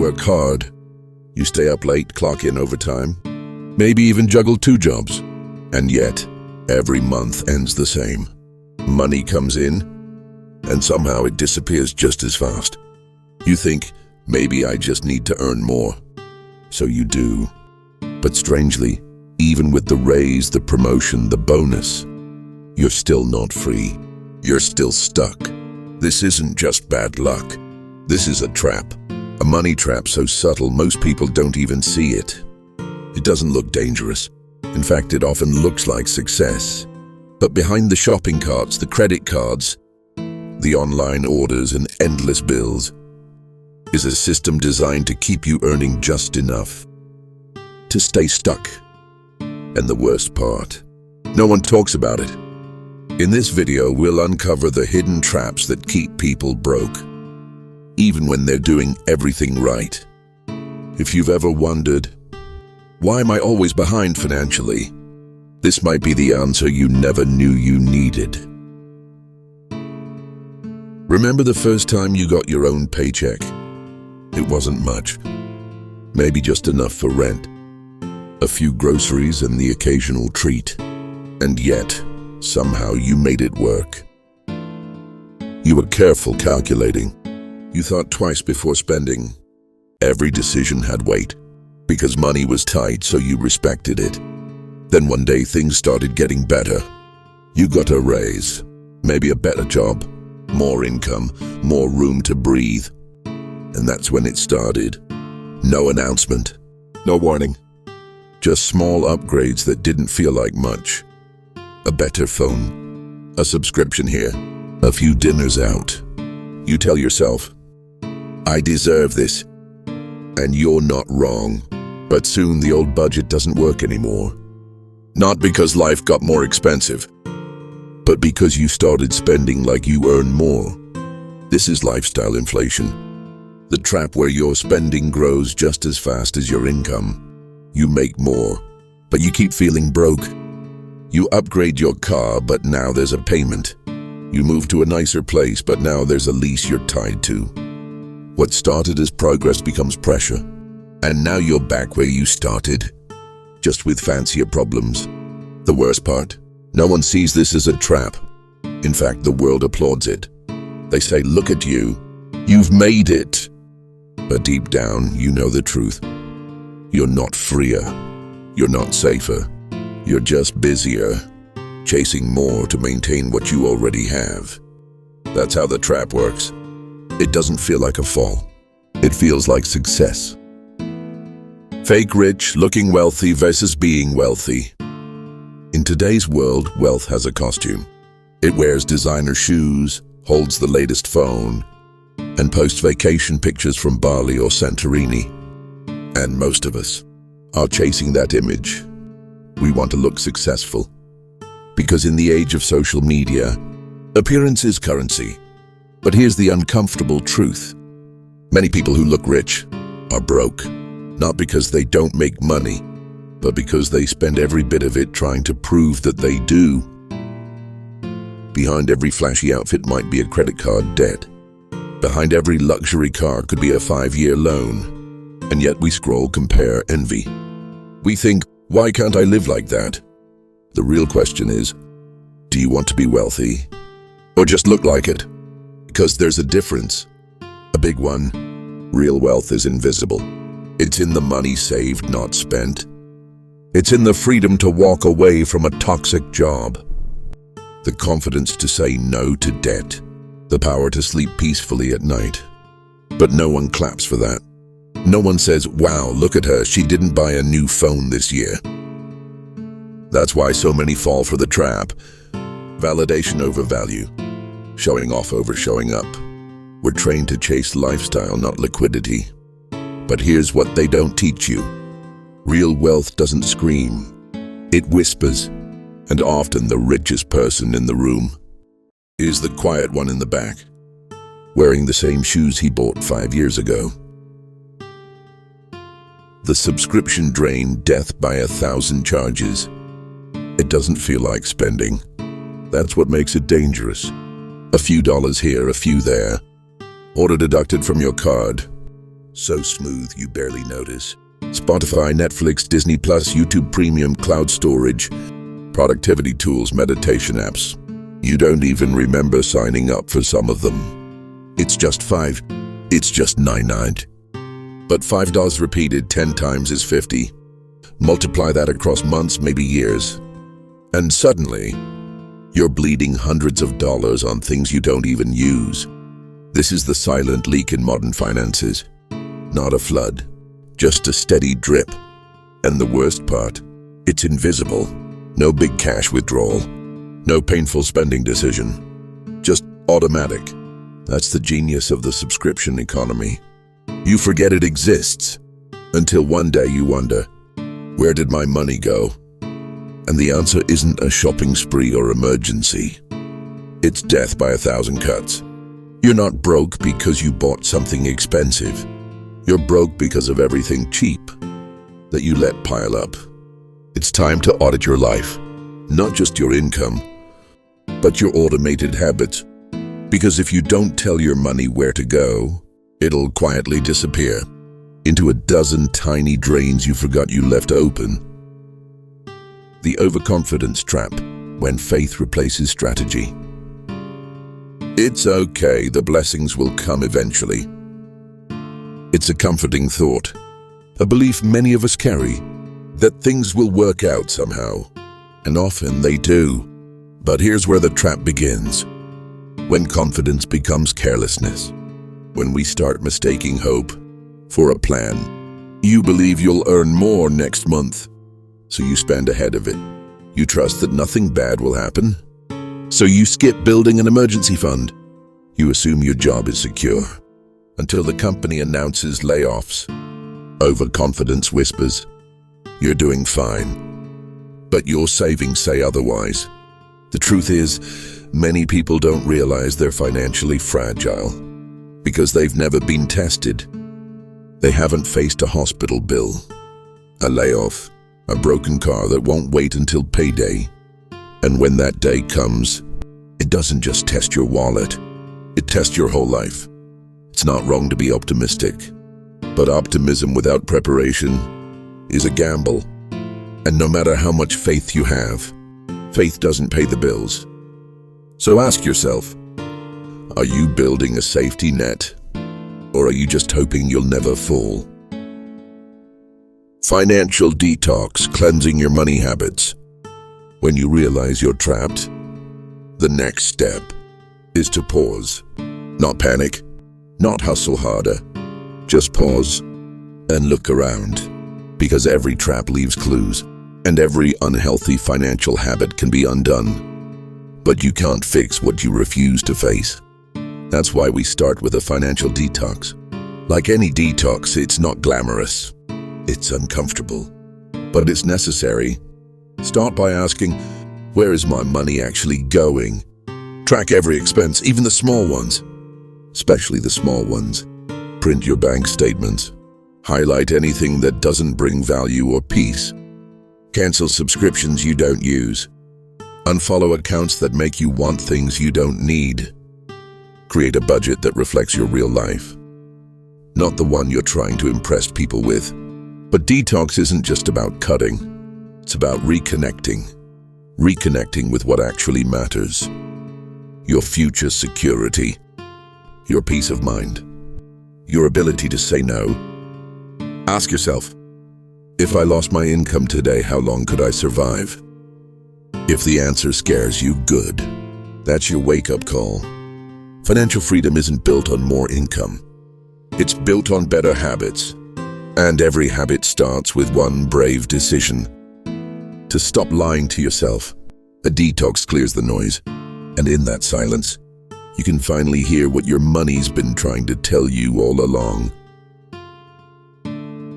work hard. You stay up late, clock in overtime, maybe even juggle 2 jobs. And yet, every month ends the same. Money comes in, and somehow it disappears just as fast. You think, maybe I just need to earn more. So you do. But strangely, even with the raise, the promotion, the bonus, you're still not free. You're still stuck. This isn't just bad luck. This is a trap. A money trap so subtle most people don't even see it. It doesn't look dangerous. In fact, it often looks like success. But behind the shopping carts, the credit cards, the online orders and endless bills is a system designed to keep you earning just enough to stay stuck. And the worst part, no one talks about it. In this video, we'll uncover the hidden traps that keep people broke, even when they're doing everything right. If you've ever wondered, why am I always behind financially? This might be the answer you never knew you needed. Remember the first time you got your own paycheck? It wasn't much. Maybe just enough for rent, a few groceries and the occasional treat. And yet, somehow you made it work. You were careful calculating. You thought twice before spending. Every decision had weight, because money was tight, so you respected it. Then one day things started getting better. You got a raise, maybe a better job, more income, more room to breathe. And that's when it started. No announcement, no warning. Just small upgrades that didn't feel like much. A better phone, a subscription here, a few dinners out. You tell yourself, I deserve this. And you're not wrong. But soon the old budget doesn't work anymore. Not because life got more expensive, but because you started spending like you earn more. This is lifestyle inflation. The trap where your spending grows just as fast as your income. You make more, but you keep feeling broke. You upgrade your car, but now there's a payment. You move to a nicer place, but now there's a lease you're tied to. What started as progress becomes pressure. And now you're back where you started, just with fancier problems. The worst part, no one sees this as a trap. In fact, the world applauds it. They say, look at you, you've made it. But deep down, you know the truth. You're not freer. You're not safer. You're just busier, chasing more to maintain what you already have. That's how the trap works. It doesn't feel like a fall. It feels like success. Fake rich, looking wealthy versus being wealthy. In today's world, wealth has a costume. It wears designer shoes, holds the latest phone, and posts vacation pictures from Bali or Santorini. And most of us are chasing that image. We want to look successful. Because in the age of social media, appearance is currency. But here's the uncomfortable truth. Many people who look rich are broke. Not because they don't make money, but because they spend every bit of it trying to prove that they do. Behind every flashy outfit might be a credit card debt. Behind every luxury car could be a 5-year loan. And yet we scroll, compare, envy. We think, why can't I live like that? The real question is, do you want to be wealthy? Or just look like it? Because there's a difference. A big one. Real wealth is invisible. It's in the money saved, not spent. It's in the freedom to walk away from a toxic job. The confidence to say no to debt. The power to sleep peacefully at night. But no one claps for that. No one says, wow, look at her, she didn't buy a new phone this year. That's why so many fall for the trap. Validation over value. Showing off over showing up. We're trained to chase lifestyle, not liquidity. But here's what they don't teach you. Real wealth doesn't scream. It whispers. And often the richest person in the room is the quiet one in the back, wearing the same shoes he bought 5 years ago. The subscription drain, death by 1,000 charges. It doesn't feel like spending. That's what makes it dangerous. A few dollars here, a few there. Auto deducted from your card. So smooth you barely notice. Spotify, Netflix, Disney+, YouTube Premium, cloud storage, productivity tools, meditation apps. You don't even remember signing up for some of them. It's just $5. It's just $99. But $5 repeated 10 times is 50. Multiply that across months, maybe years. And suddenly, you're bleeding hundreds of dollars on things you don't even use. This is the silent leak in modern finances. Not a flood, just a steady drip. And the worst part, it's invisible. No big cash withdrawal, no painful spending decision, just automatic. That's the genius of the subscription economy. You forget it exists until one day you wonder, where did my money go? And the answer isn't a shopping spree or emergency. It's death by 1,000 cuts. You're not broke because you bought something expensive. You're broke because of everything cheap that you let pile up. It's time to audit your life, not just your income, but your automated habits. Because if you don't tell your money where to go, it'll quietly disappear into a dozen tiny drains you forgot you left open. The overconfidence trap, when faith replaces strategy. It's okay, the blessings will come eventually. It's a comforting thought, a belief many of us carry, that things will work out somehow, and often they do. But here's where the trap begins. When confidence becomes carelessness. When we start mistaking hope for a plan. You believe you'll earn more next month, so you spend ahead of it. You trust that nothing bad will happen, so you skip building an emergency fund. You assume your job is secure, until the company announces layoffs. Overconfidence whispers, you're doing fine, but your savings say otherwise. The truth is, many people don't realize they're financially fragile because they've never been tested. They haven't faced a hospital bill, a layoff, a broken car that won't wait until payday. And when that day comes, it doesn't just test your wallet, it tests your whole life. It's not wrong to be optimistic, but optimism without preparation is a gamble. And no matter how much faith you have, faith doesn't pay the bills. So ask yourself, are you building a safety net, or are you just hoping you'll never fall? Financial detox, cleansing your money habits. When you realize you're trapped, the next step is to pause. Not panic, not hustle harder. Just pause and look around. Because every trap leaves clues, and every unhealthy financial habit can be undone. But you can't fix what you refuse to face. That's why we start with a financial detox. Like any detox, it's not glamorous. It's uncomfortable, but it's necessary. Start by asking, where is my money actually going? Track every expense, even the small ones, especially the small ones. Print your bank statements. Highlight anything that doesn't bring value or peace. Cancel subscriptions you don't use. Unfollow accounts that make you want things you don't need. Create a budget that reflects your real life, not the one you're trying to impress people with. But detox isn't just about cutting. It's about reconnecting. Reconnecting with what actually matters. Your future security. Your peace of mind. Your ability to say no. Ask yourself, if I lost my income today, how long could I survive? If the answer scares you, good. That's your wake-up call. Financial freedom isn't built on more income. It's built on better habits. And every habit starts with one brave decision. To stop lying to yourself. A detox clears the noise. And in that silence, you can finally hear what your money's been trying to tell you all along.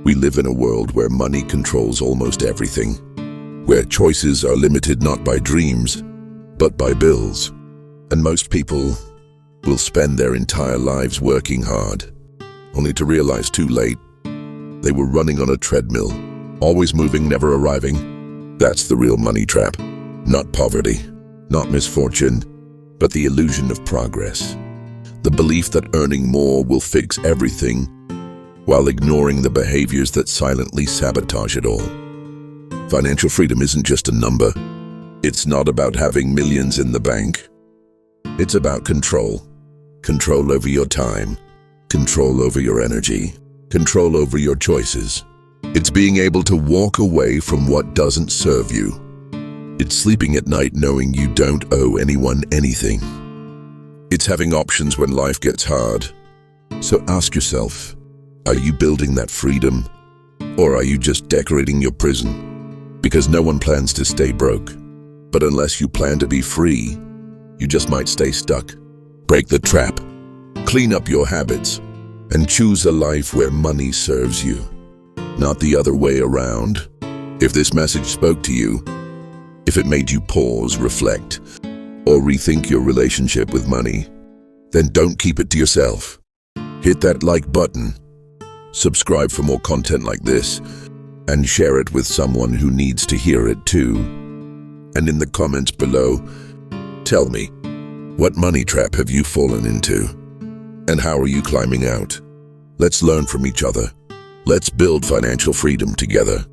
We live in a world where money controls almost everything. Where choices are limited not by dreams, but by bills. And most people will spend their entire lives working hard, only to realize too late they were running on a treadmill, always moving, never arriving. That's the real money trap. Not poverty, not misfortune, but the illusion of progress. The belief that earning more will fix everything, while ignoring the behaviors that silently sabotage it all. Financial freedom isn't just a number. It's not about having millions in the bank. It's about control. Control over your time, control over your energy, control over your choices. It's being able to walk away from what doesn't serve you. It's sleeping at night knowing you don't owe anyone anything. It's having options when life gets hard. So ask yourself, are you building that freedom? Or are you just decorating your prison? Because no one plans to stay broke. But unless you plan to be free, you just might stay stuck. Break the trap, clean up your habits, and choose a life where money serves you, not the other way around. If this message spoke to you, if it made you pause, reflect, or rethink your relationship with money, then don't keep it to yourself. Hit that like button, subscribe for more content like this, and share it with someone who needs to hear it too. And in the comments below, tell me, what money trap have you fallen into? And how are you climbing out? Let's learn from each other. Let's build financial freedom together.